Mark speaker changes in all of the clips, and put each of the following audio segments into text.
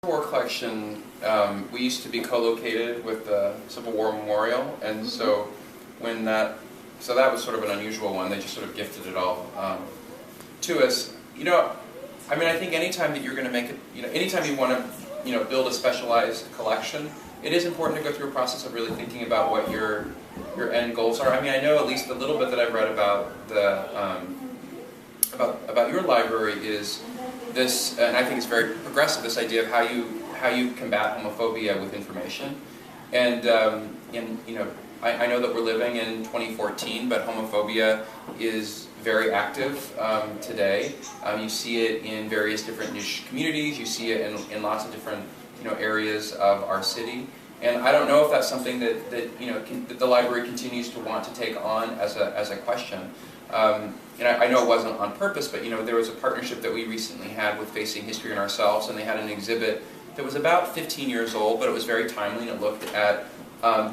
Speaker 1: War collection, we used to be co-located with the Civil War Memorial, and so when that was sort of an unusual one. They just sort of gifted it all to us. You know, I mean, I think anytime that you're going to make it, you know, anytime you want to, build a specialized collection, it is important to go through a process of really thinking about what your end goals are. I mean, I know at least a little bit that I've read about the about your library is this, and I think it's very progressive, this idea of how you combat homophobia with information. And I know that we're living in 2014, but homophobia is very active today. You see it in various different niche communities. You see it in lots of different areas of our city. And I don't know if that's something that the library continues to want to take on as a question. And I know it wasn't on purpose, but there was a partnership that we recently had with Facing History and Ourselves, and they had an exhibit that was about 15 years old, but it was very timely, and it looked at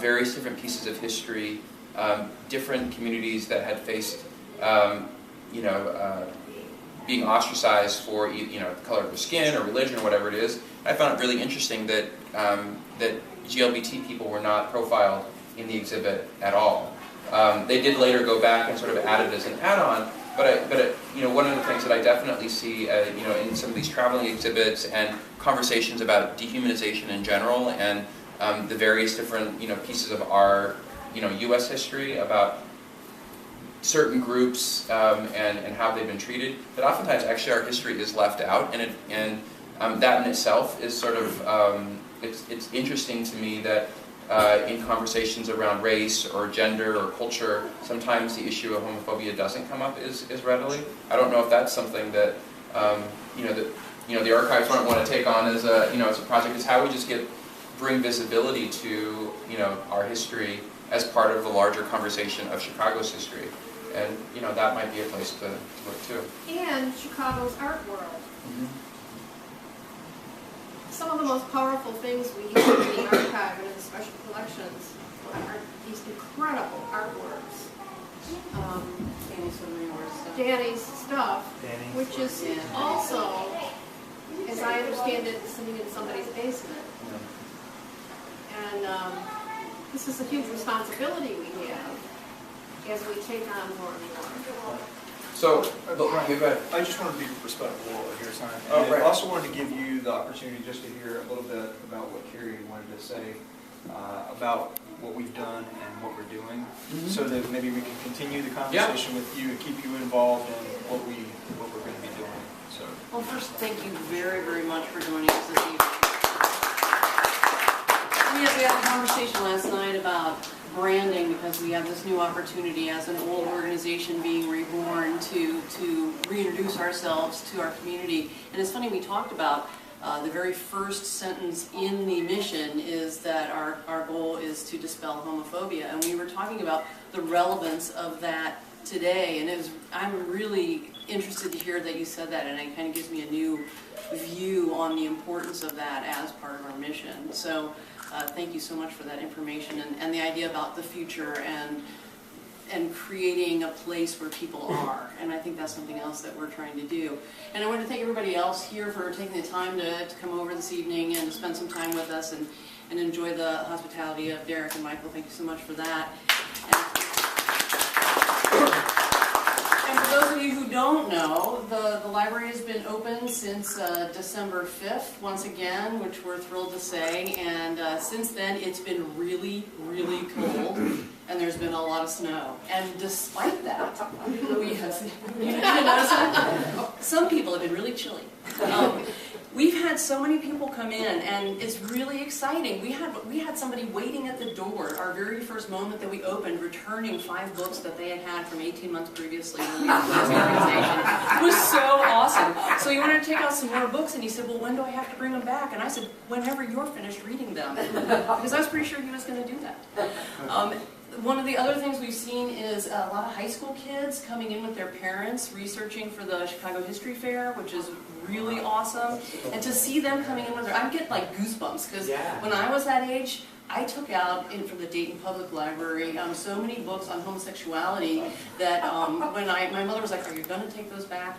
Speaker 1: various different pieces of history, different communities that had faced, being ostracized for the color of their skin or religion or whatever it is. I found it really interesting that that LGBT people were not profiled in the exhibit at all. They did later go back and sort of add it as an add-on, but one of the things that I definitely see, in some of these traveling exhibits and conversations about dehumanization in general and the various different pieces of our U.S. history about certain groups and how they've been treated, that oftentimes actually our history is left out, and that in itself is sort of it's interesting to me that. In conversations around race or gender or culture, sometimes the issue of homophobia doesn't come up as readily. I don't know if that's something that the archives might want to take on as a as a project. Is how we just bring visibility to our history as part of the larger conversation of Chicago's history, and that might be a place to look too.
Speaker 2: And Chicago's art world.
Speaker 1: Mm-hmm.
Speaker 2: Some of the most powerful things we have in the archive and in the special collections are these incredible artworks. Danny's stuff, which is also, as I understand it, sitting in somebody's basement. And this is a huge responsibility we have as we take on more and more.
Speaker 1: So,
Speaker 3: I just wanted to be respectful of your time. And I also wanted to give you the opportunity just to hear a little bit about what Carrie wanted to say about what we've done and what we're doing, so that maybe we can continue the conversation with you and keep you involved in what we're going to be doing. So,
Speaker 4: well, first, thank you very, very much for joining us this evening. We had a conversation last night about branding, because we have this new opportunity as an old organization being reborn to reintroduce ourselves to our community. And it's funny, we talked about the very first sentence in the mission is that our goal is to dispel homophobia, and we were talking about the relevance of that today, and I'm really interested to hear that you said that, and it kind of gives me a new view on the importance of that as part of our mission. So thank you so much for that information and the idea about the future and creating a place where people are. And I think that's something else that we're trying to do. And I want to thank everybody else here for taking the time to come over this evening and spend some time with us and enjoy the hospitality of Derek and Michael. Thank you so much for that. And for those of you who don't know, the library has been open since December 5th, once again, which we're thrilled to say. And since then, it's been really, really cold, and there's been a lot of snow. And despite that, we have, you didn't notice that? Some people have been really chilly. We've had so many people come in, and it's really exciting. We had somebody waiting at the door our very first moment that we opened, returning 5 books that they had had from 18 months previously when we opened this organization. It was so awesome. So he wanted to take out some more books, and he said, well, when do I have to bring them back? And I said, whenever you're finished reading them, because I was pretty sure he was going to do that. One of the other things we've seen is a lot of high school kids coming in with their parents, researching for the Chicago History Fair, which is really awesome. And to see them coming in with their, I get like goosebumps, because when I was that age, I took out from the Dayton Public Library so many books on homosexuality that when my mother was like, "Are you going to take those back?"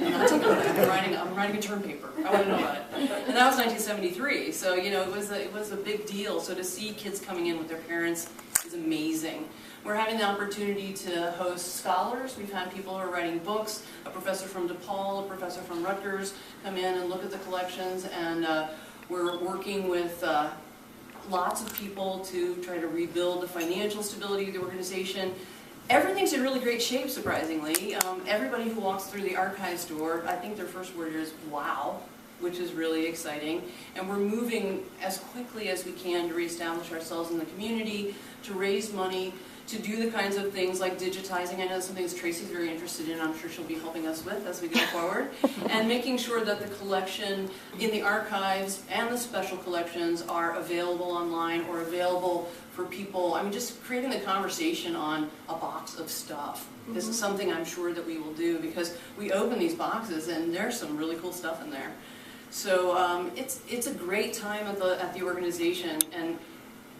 Speaker 4: And I'm taking them back. I'm writing a term paper. I want to know about it. And that was 1973, so you know it was a big deal. So to see kids coming in with their parents is amazing. We're having the opportunity to host scholars. We've had people who are writing books. A professor from DePaul, a professor from Rutgers come in and look at the collections, and we're working with lots of people to try to rebuild the financial stability of the organization. Everything's in really great shape, surprisingly. Everybody who walks through the archives door, I think their first word is wow, which is really exciting. And we're moving as quickly as we can to reestablish ourselves in the community, to raise money, to do the kinds of things like digitizing. I know some things Tracy's very interested in. I'm sure she'll be helping us with as we go forward. And making sure that the collection in the archives and the special collections are available online or available for people. I mean, just creating the conversation on a box of stuff. This is something I'm sure that we will do, because we open these boxes and there's some really cool stuff in there. So it's a great time at the organization, and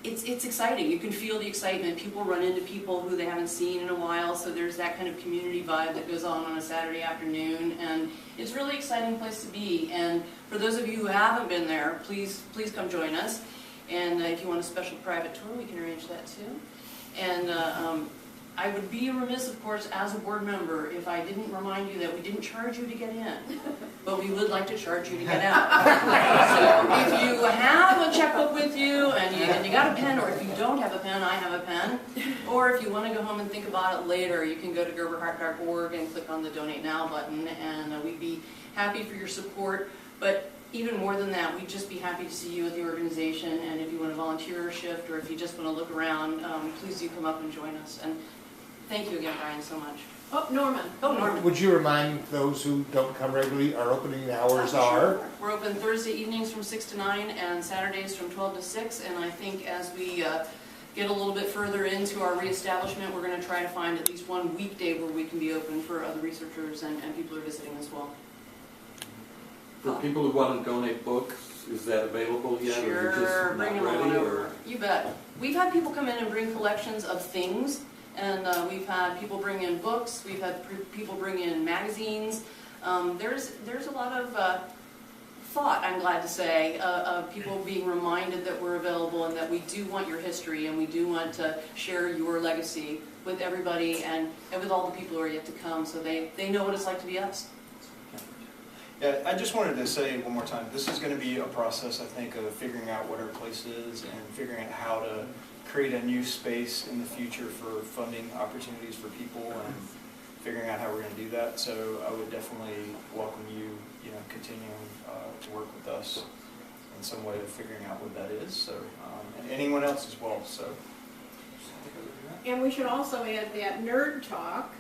Speaker 4: it's exciting. You can feel the excitement. People run into people who they haven't seen in a while, so there's that kind of community vibe that goes on a Saturday afternoon, and it's a really exciting place to be. And for those of you who haven't been there, please come join us. And if you want a special private tour, we can arrange that too. And I would be remiss, of course, as a board member, if I didn't remind you that we didn't charge you to get in, but we would like to charge you to get out. So if you have a checkbook with you and you got a pen, or if you don't have a pen, I have a pen, or if you want to go home and think about it later, you can go to gerberhart.org and click on the Donate Now button, and we'd be happy for your support. But even more than that, we'd just be happy to see you at the organization, and if you want to volunteer or shift, or if you just want to look around, please do come up and join us. And thank you again, Brian, so much.
Speaker 2: Oh, Norman.
Speaker 4: Oh, Norman.
Speaker 5: Would you remind those who don't come regularly our opening hours are?
Speaker 4: We're open Thursday evenings from 6 to 9 and Saturdays from 12 to 6. And I think as we get a little bit further into our reestablishment, we're going to try to find at least one weekday where we can be open for other researchers and people who are visiting as well.
Speaker 6: For people who want to donate books, is that available yet?
Speaker 4: Sure, bring them on over.
Speaker 6: Or?
Speaker 4: You bet. We've had people come in and bring collections of things, and we've had people bring in books. We've had people bring in magazines. There's a lot of thought, I'm glad to say, of people being reminded that we're available and that we do want your history and we do want to share your legacy with everybody and with all the people who are yet to come, so they know what it's like to be us.
Speaker 3: Yeah, I just wanted to say one more time, this is going to be a process, I think, of figuring out what our place is and figuring out how to create a new space in the future for funding opportunities for people and figuring out how we're going to do that. So I would definitely welcome you, continuing to work with us in some way of figuring out what that is. So, and anyone else as well. So.
Speaker 2: And we should also add that Nerd Talk,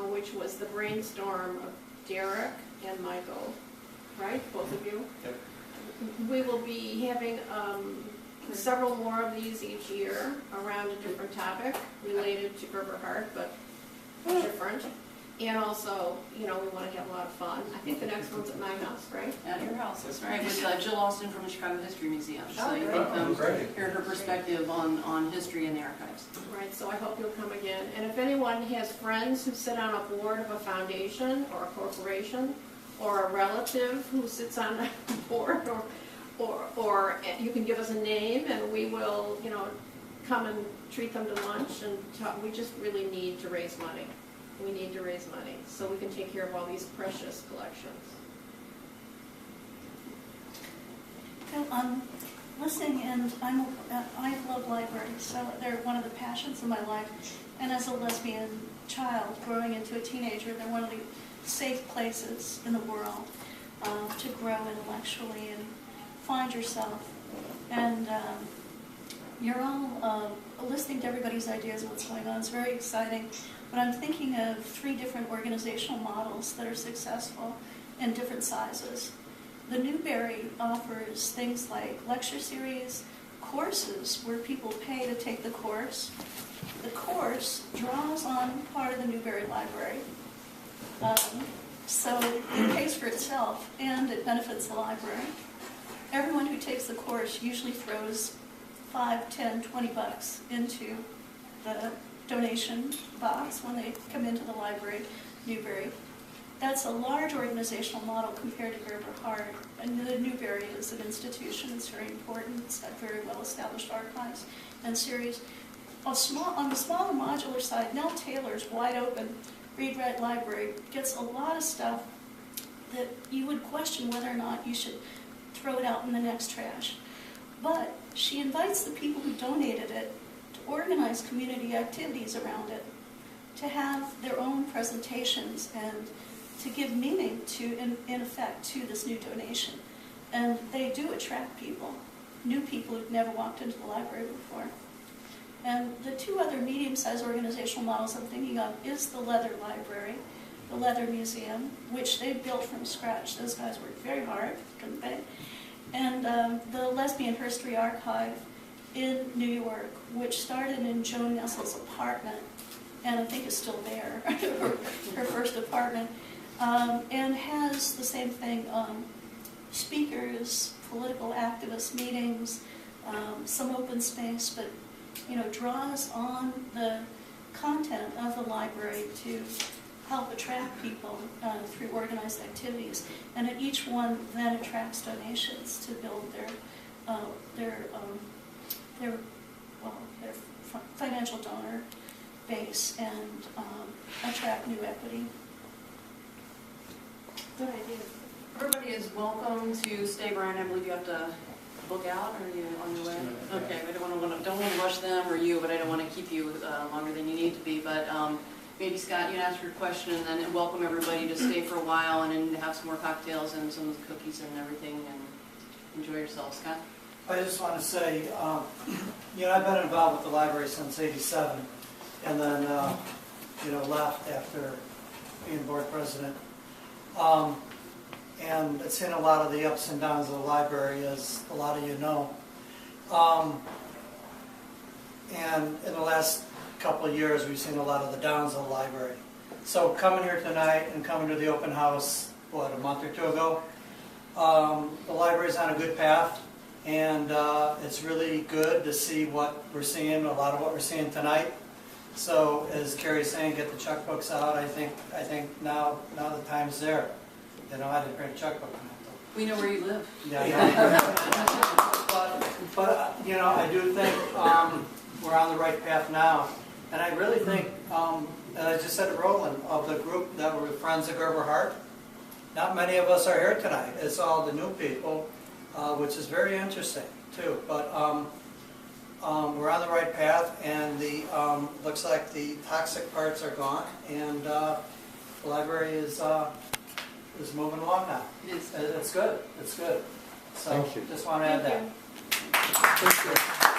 Speaker 2: which was the brainstorm of Derek and Michael, right? Both of you?
Speaker 3: Yep.
Speaker 2: We will be having several more of these each year around a different topic related to Gerber Hart, but different. And also, we want to have a lot of fun. I think the next one's at my house, right?
Speaker 4: At your house, that's right, with Jill Austin from the Chicago History Museum. So
Speaker 2: Oh,
Speaker 4: you
Speaker 2: great.
Speaker 4: can come hear her perspective on history in the archives.
Speaker 2: Right, so I hope you'll come again. And if anyone has friends who sit on a board of a foundation or a corporation, or a relative who sits on a board, or you can give us a name and we will, come and treat them to lunch and talk. We just really need to raise money. We need to raise money so we can take care of all these precious collections.
Speaker 7: Well, I'm listening, and I love libraries, so they're one of the passions of my life. And as a lesbian child growing into a teenager, they're one of the safe places in the world to grow intellectually and find yourself. And you're all listening to everybody's ideas of what's going on. It's very exciting. But I'm thinking of 3 different organizational models that are successful in different sizes. The Newberry offers things like lecture series, courses where people pay to take the course. The course draws on part of the Newberry Library. So it pays for itself and it benefits the library. Everyone who takes the course usually throws $5, $10, $20 into the donation box when they come into the library, Newberry. That's a large organizational model compared to Gerber Hart. And the Newberry is an institution. It's very important. It's got very well-established archives and series. On the smaller modular side, Nell Taylor's wide open read-write library gets a lot of stuff that you would question whether or not you should throw it out in the next trash. But she invites the people who donated it to organize community activities around it, to have their own presentations and to give meaning to, in effect, to this new donation. And they do attract people, new people who've never walked into the library before. And the two other medium-sized organizational models I'm thinking of is the Leather Library, the Leather Museum, which they built from scratch. Those guys worked very hard, didn't they? And the Lesbian History Archive in New York, which started in Joan Nessel's apartment, and I think is still there, her first apartment, and has the same thing, speakers, political activist meetings, some open space, but draws on the content of the library to help attract people through organized activities. And at each one then attracts donations to build their financial donor base and attract new equity.
Speaker 2: Good idea.
Speaker 4: Everybody is welcome to stay, Brian. I believe you have to book out, or are you on your way? Okay, I don't want to rush them or you, but I don't want to keep you longer than you need to be. But maybe Scott, you can ask your question and then welcome everybody to stay for a while and then have some more cocktails and some of the cookies and everything and enjoy yourself. Scott?
Speaker 8: I just want to say, I've been involved with the library since '87, and then left after being board president. And it's seen a lot of the ups and downs of the library, as a lot of you know. And in the last couple of years, we've seen a lot of the downs of the library. So coming here tonight and coming to the open house, a month or two ago, the library's on a good path, and it's really good to see what we're seeing, a lot of what we're seeing tonight. So as Carrie's saying, get the checkbooks out. I think now the time's there. I didn't bring a checkbook tonight, though.
Speaker 4: We know where you live.
Speaker 8: Yeah. but I do think we're on the right path now. And I really think, and I just said to Roland, of the group that were friends of Gerber Hart, not many of us are here tonight. It's all the new people, which is very interesting, too. But we're on the right path, and the looks like the toxic parts are gone, and the library is moving along now.
Speaker 4: It is.
Speaker 8: It's good. It's good. So
Speaker 5: Thank you.
Speaker 8: just want to add
Speaker 2: Thank
Speaker 8: that.
Speaker 2: you.
Speaker 8: Thank you.